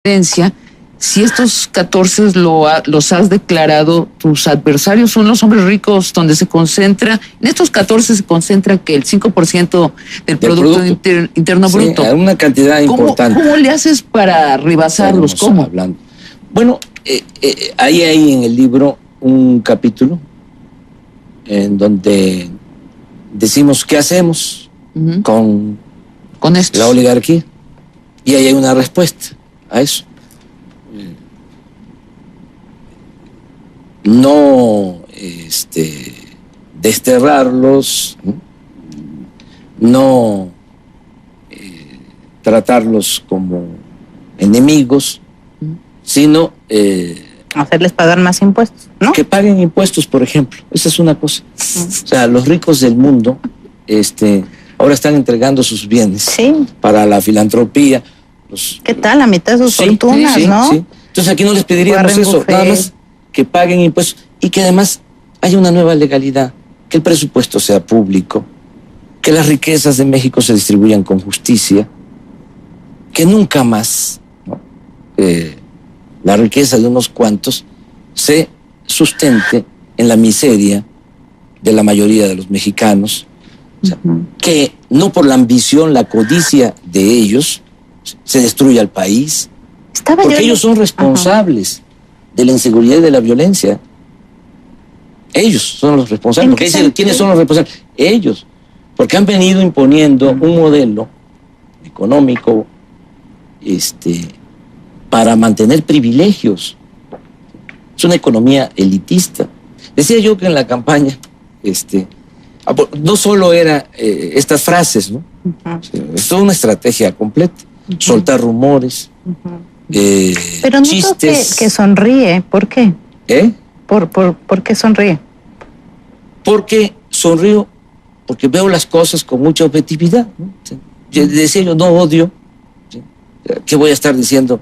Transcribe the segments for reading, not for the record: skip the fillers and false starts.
presidencia, si estos 14 los has declarado, tus adversarios son los hombres ricos, donde se concentra, en estos 14 se concentra que el 5% del Producto Interno Bruto. Sí, una cantidad importante. ¿Cómo le haces para rebasarlos? ¿Cómo? Hablando. Bueno, hay en el libro un capítulo en donde decimos qué hacemos con estos, la oligarquía. Y ahí hay una respuesta a eso. No desterrarlos, no tratarlos como enemigos, sino hacerles pagar más impuestos, ¿no? Que paguen impuestos, por ejemplo. Esa es una cosa. O sea, los ricos del mundo ahora están entregando sus bienes para la filantropía. ¿Qué tal? La mitad de sus fortunas, ¿no? Sí. Entonces aquí no les pediríamos eso, nada más que paguen impuestos y que además haya una nueva legalidad, que el presupuesto sea público, que las riquezas de México se distribuyan con justicia, que nunca más la riqueza de unos cuantos se sustente en la miseria de la mayoría de los mexicanos, o sea, que no por la ambición, la codicia de ellos se destruya el país, porque ellos son responsables de la inseguridad y de la violencia. Ellos son los responsables. Porque dicen, ¿quiénes son los responsables? Ellos. Porque han venido imponiendo un modelo económico para mantener privilegios. Es una economía elitista. Decía yo que en la campaña no solo era estas frases, ¿no? Es toda una estrategia completa. Soltar rumores, pero noto chistes. Que sonríe. ¿Por qué? ¿Por qué sonríe? Porque sonrío, porque veo las cosas con mucha objetividad, ¿no? Yo decía yo, no odio. ¿Sí? ¿Qué voy a estar diciendo?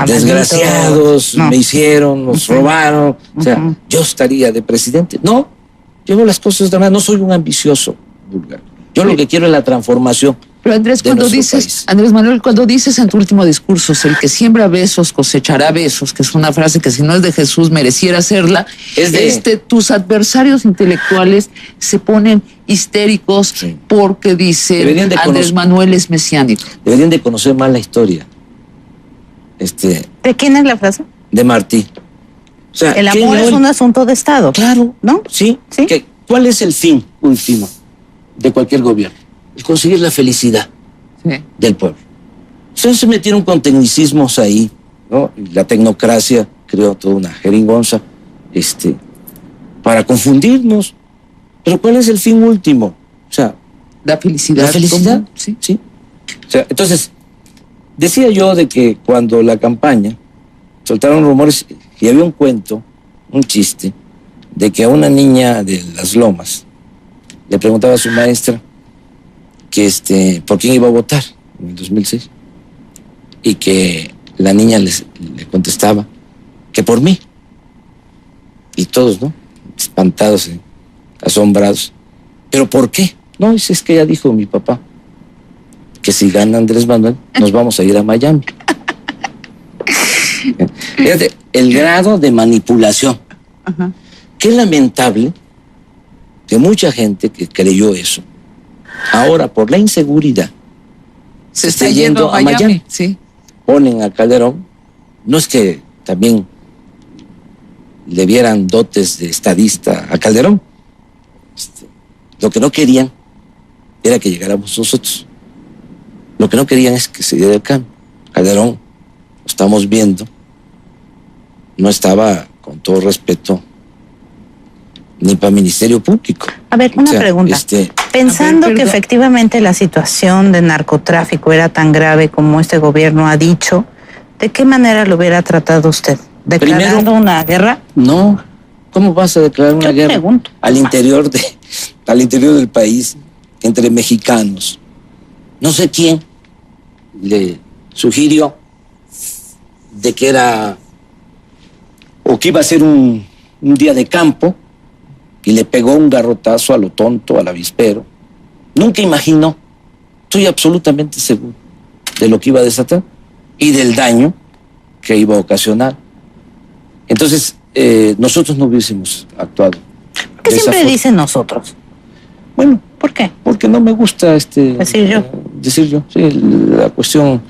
Desgraciados, me hicieron, nos robaron. O sea, yo estaría de presidente. No, yo veo las cosas de verdad. No soy un ambicioso vulgar. Yo lo que quiero es la transformación. Pero Andrés, Andrés Manuel, cuando dices en tu último discurso, el que siembra besos cosechará besos, que es una frase que si no es de Jesús mereciera hacerla, tus adversarios intelectuales se ponen histéricos porque dicen Andrés Manuel es mesiánico. Deberían de conocer más la historia. ¿De quién es la frase? De Martí. O sea, el amor es un asunto de Estado. Claro, ¿no? Sí. ¿Cuál es el fin último de cualquier gobierno? El conseguir la felicidad del pueblo. Entonces se metieron con tecnicismos ahí, ¿no? Y la tecnocracia creó toda una jeringonza para confundirnos. Pero ¿cuál es el fin último? O sea, la felicidad. La felicidad, sí. O sea, entonces, decía yo de que cuando la campaña soltaron rumores y había un cuento, un chiste, de que a una niña de Las Lomas le preguntaba a su maestra que por quién iba a votar en el 2006 y que la niña le contestaba que por mí, y todos, ¿no? Espantados, asombrados. ¿Pero por qué? No, es que ya dijo mi papá que si gana Andrés Manuel nos vamos a ir a Miami. Fíjate, el grado de manipulación. Qué lamentable que mucha gente que creyó eso ahora por la inseguridad se está yendo a Miami. Ponen a Calderón. No es que también le vieran dotes de estadista a Calderón. Lo que no querían era que llegáramos nosotros. Lo que no querían es que se diera el cambio. Calderón, lo estamos viendo, no estaba, con todo respeto, ni para Ministerio Público. A ver, una pregunta. Pensando que efectivamente la situación de narcotráfico era tan grave como este gobierno ha dicho, ¿de qué manera lo hubiera tratado usted? ¿Declarando una guerra? No. ¿Cómo vas a declarar una guerra? Pregunto. Al interior del país, entre mexicanos. No sé quién le sugirió de que era o que iba a ser un día de campo y le pegó un garrotazo a lo tonto, al avispero. Nunca imaginó, estoy absolutamente seguro, de lo que iba a desatar y del daño que iba a ocasionar. Entonces, nosotros no hubiésemos actuado. ¿Por qué siempre dicen nosotros? Bueno, ¿por qué? Porque no me gusta decir yo. Decir yo, sí, la cuestión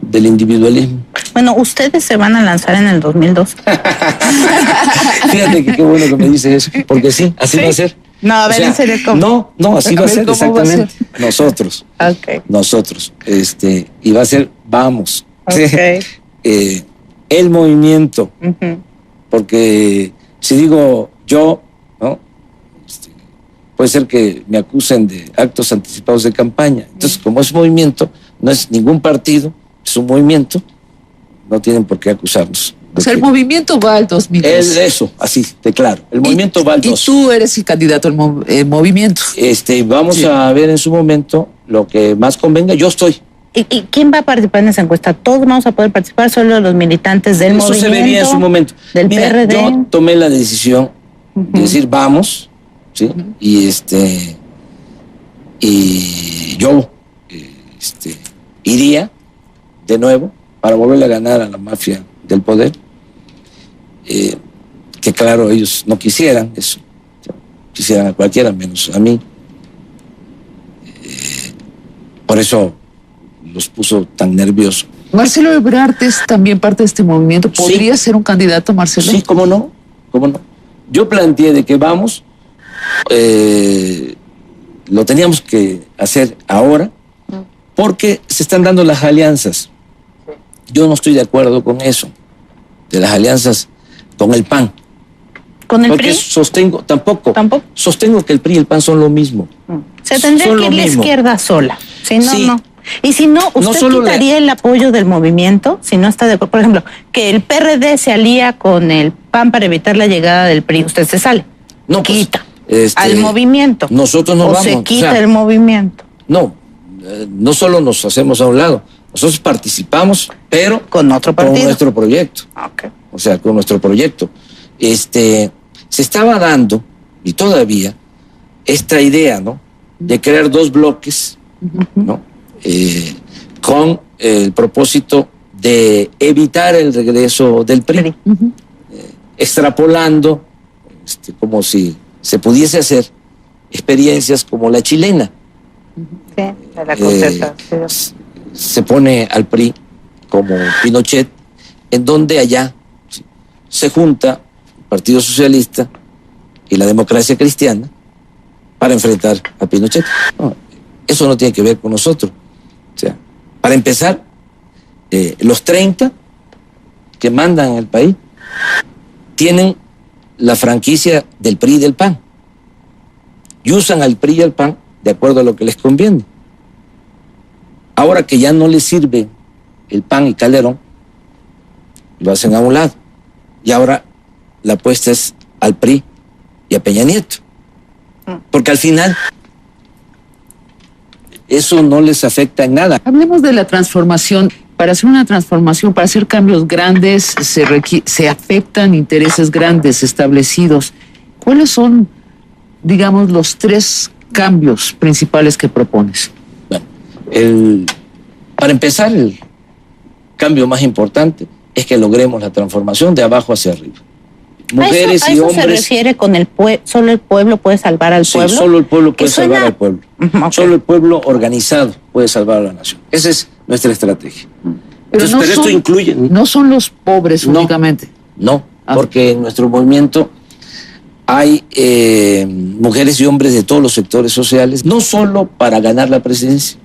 del individualismo. Bueno, ustedes se van a lanzar en el 2002. Fíjate que qué bueno que me dices eso, porque sí, así va a ser. No, a ver, en serio, ¿cómo? No, así va a ser exactamente. Nosotros. Okay. Nosotros. Y va a ser, vamos. Okay. El movimiento. Porque si digo yo, ¿no? Puede ser que me acusen de actos anticipados de campaña. Entonces, como es movimiento, no es ningún partido, es un movimiento, no tienen por qué acusarnos. O sea, el movimiento va al 2002. Es eso, así, te claro. El movimiento va al 2. Y tú eres el candidato al movimiento. Vamos a ver en su momento lo que más convenga. Yo estoy. ¿Y quién va a participar en esa encuesta? ¿Todos vamos a poder participar? ¿Solo los militantes del movimiento? Eso se vería en su momento. ¿Del PRD? Yo tomé la decisión de decir vamos, ¿sí? Y yo iría de nuevo para volverle a ganar a la mafia del poder, que claro, ellos no quisieran eso, quisieran a cualquiera menos a mí. Por eso los puso tan nerviosos. Marcelo Ebrard es también parte de este movimiento. ¿Podría ser un candidato, Marcelo? Sí, cómo no. Yo planteé de que vamos, lo teníamos que hacer ahora, porque se están dando las alianzas. Yo no estoy de acuerdo con eso, de las alianzas con el PAN. ¿Con el porque PRI? Tampoco. Sostengo que el PRI y el PAN son lo mismo. Se tendría que ir la izquierda sola. Si no, sí. No. Y si no, ¿usted quitaría el apoyo del movimiento? Si no está de acuerdo. Por ejemplo, que el PRD se alía con el PAN para evitar la llegada del PRI. ¿Usted se sale? No, quita. Al movimiento. Nosotros no vamos. ¿O se quita el movimiento? No, no solo nos hacemos a un lado. Nosotros participamos, pero con otro partido. Con nuestro proyecto. Okay. O sea, con nuestro proyecto. Se estaba dando, y todavía, esta idea, ¿no? De crear dos bloques, ¿no? Con el propósito de evitar el regreso del PRI, extrapolando, como si se pudiese hacer experiencias como la chilena. Sí, de la concertación. Se pone al PRI como Pinochet, en donde allá se junta el Partido Socialista y la Democracia Cristiana para enfrentar a Pinochet. No, eso no tiene que ver con nosotros. O sea, para empezar, los 30 que mandan el país tienen la franquicia del PRI y del PAN y usan al PRI y al PAN de acuerdo a lo que les conviene. Ahora que ya no les sirve el PAN y Calderón, lo hacen a un lado. Y ahora la apuesta es al PRI y a Peña Nieto. Porque al final eso no les afecta en nada. Hablemos de la transformación. Para hacer una transformación, para hacer cambios grandes, se afectan intereses grandes establecidos. ¿Cuáles son, digamos, los 3 cambios principales que propones? Bueno, para empezar, el cambio más importante es que logremos la transformación de abajo hacia arriba. Mujeres y hombres. ¿A eso se refiere con el solo el pueblo puede salvar al pueblo? Sí, solo el pueblo puede salvar al pueblo. Okay. Solo el pueblo organizado puede salvar a la nación. Esa es nuestra estrategia. Pero, entonces, esto incluye... No son los pobres únicamente. No, porque en nuestro movimiento hay mujeres y hombres de todos los sectores sociales, no solo para ganar la presidencia,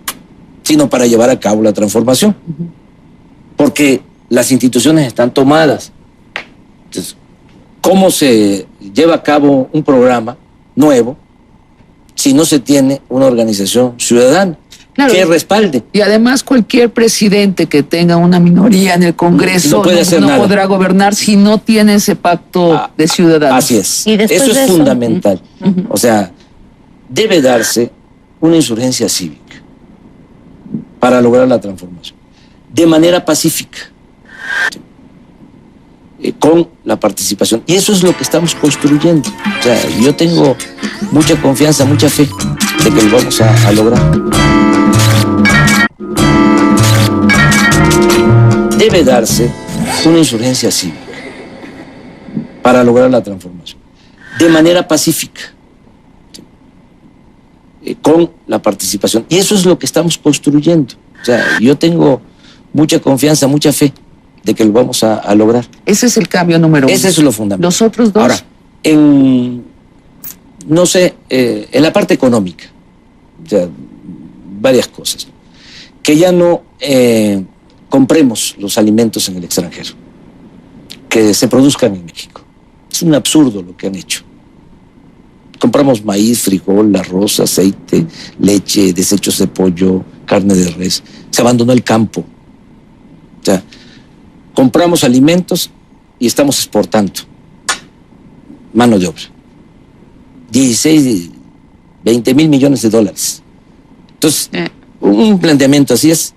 sino para llevar a cabo la transformación. Porque las instituciones están tomadas. Entonces, ¿cómo se lleva a cabo un programa nuevo si no se tiene una organización ciudadana que respalde? Y además cualquier presidente que tenga una minoría en el Congreso no podrá gobernar si no tiene ese pacto de ciudadanos. Así es. Eso es fundamental. O sea, debe darse una insurgencia cívica para lograr la transformación de manera pacífica, con la participación. Y eso es lo que estamos construyendo. O sea, yo tengo mucha confianza, mucha fe de que lo vamos a lograr. debe darse una insurgencia cívica para lograr la transformación, de manera pacífica, con la participación. Y eso es lo que estamos construyendo. O sea, yo tengo mucha confianza, mucha fe de que lo vamos a lograr. Ese es el cambio número uno. Ese es lo fundamental. Los otros dos. Ahora, en la parte económica, o sea, varias cosas. Que ya no compremos los alimentos en el extranjero, que se produzcan en México. Es un absurdo lo que han hecho. Compramos maíz, frijol, arroz, aceite, leche, desechos de pollo, carne de res. Se abandonó el campo. O sea, compramos alimentos y estamos exportando mano de obra. 16, 20 mil millones de dólares. Entonces, un planteamiento así es,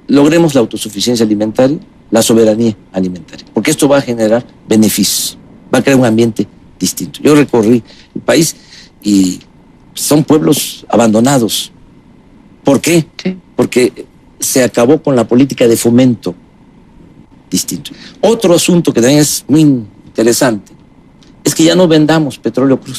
logremos la autosuficiencia alimentaria, la soberanía alimentaria, porque esto va a generar beneficios, va a crear un ambiente distinto. Yo recorrí el país y son pueblos abandonados. ¿Por qué? Sí. Porque se acabó con la política de fomento distinto. Otro asunto que también es muy interesante es que ya no vendamos petróleo crudo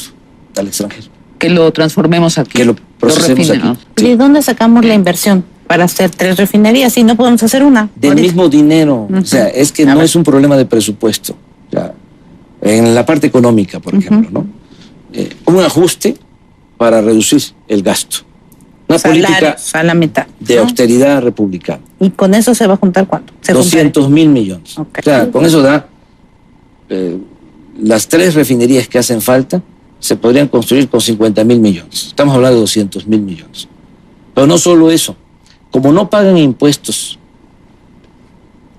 al extranjero. Que lo transformemos aquí. Que lo procesemos aquí. ¿Y de dónde sacamos la inversión para hacer 3 refinerías si no podemos hacer una? Del mismo dinero. O sea, es que no es un problema de presupuesto. O sea, en la parte económica, por ejemplo, ¿no? Un ajuste para reducir el gasto. Una política a la mitad, de austeridad republicana. ¿Y con eso se va a juntar cuánto? 200 mil millones. Okay. O sea, con eso da las 3 refinerías que hacen falta, se podrían construir con 50 mil millones. Estamos hablando de 200 mil millones. Pero no solo eso. Como no pagan impuestos.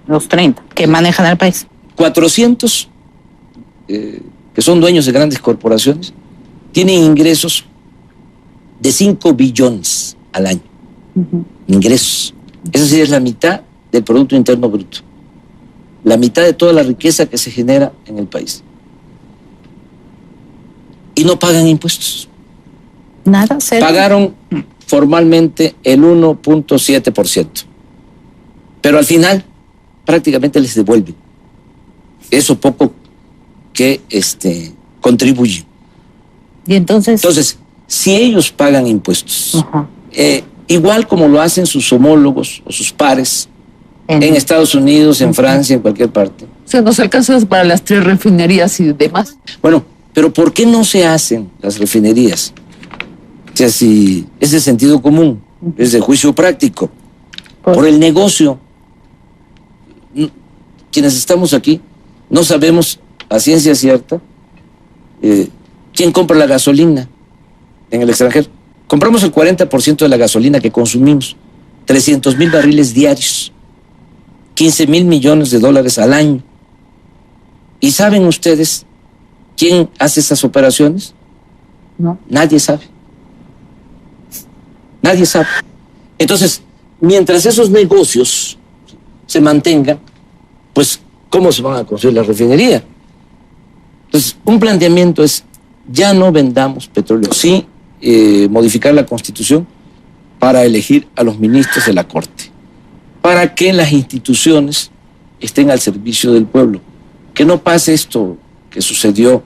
Los 30 que manejan el país. 400 que son dueños de grandes corporaciones tienen ingresos de 5 billones al año. Ingresos. Esa sí es la mitad del Producto Interno Bruto. La mitad de toda la riqueza que se genera en el país. Y no pagan impuestos. Nada, cero. Pagaron formalmente el 1.7%. Pero al final prácticamente les devuelven eso poco que contribuyen. Y entonces, si ellos pagan impuestos, igual como lo hacen sus homólogos o sus pares en Estados Unidos, en Francia, en cualquier parte. O sea, nos alcanza para las 3 refinerías y demás. Bueno, pero ¿por qué no se hacen las refinerías? O sea, si es de sentido común, es de juicio práctico, por el negocio. Quienes estamos aquí no sabemos a ciencia cierta quién compra la gasolina en el extranjero. Compramos el 40% de la gasolina que consumimos, 300 mil barriles diarios, 15 mil millones de dólares al año. ¿Y saben ustedes quién hace esas operaciones? No. Nadie sabe. Nadie sabe. Entonces, mientras esos negocios se mantengan, pues, ¿cómo se van a construir la refinería? Entonces, un planteamiento es, ya no vendamos petróleo, sí modificar la Constitución para elegir a los ministros de la Corte, para que las instituciones estén al servicio del pueblo. Que no pase esto que sucedió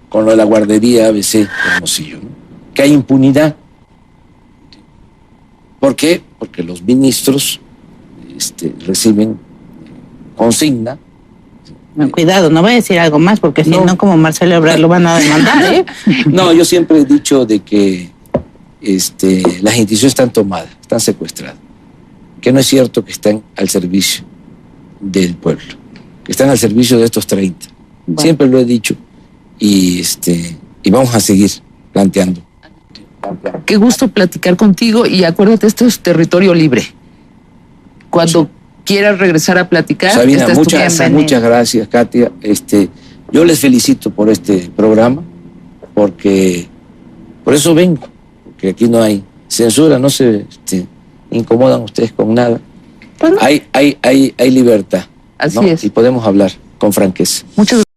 con lo de la guardería ABC de Hermosillo, ¿no? Que hay impunidad. ¿Por qué? Porque los ministros reciben consigna. No, cuidado, no voy a decir algo más, porque si no, como Marcelo Ebrard lo van a demandar, ¿eh? No, yo siempre he dicho de que las instituciones están tomadas, están secuestradas. Que no es cierto que están al servicio del pueblo, que están al servicio de estos 30. Bueno. Siempre lo he dicho y vamos a seguir planteando. Qué gusto platicar contigo y acuérdate, esto es territorio libre. Cuando quieras regresar a platicar, Sabina, muchas gracias, Katia. Yo les felicito por este programa, porque por eso vengo, porque aquí no hay censura, no se incomodan ustedes con nada. Bueno, hay libertad. Así ¿no? es. Y podemos hablar con franqueza. Muchas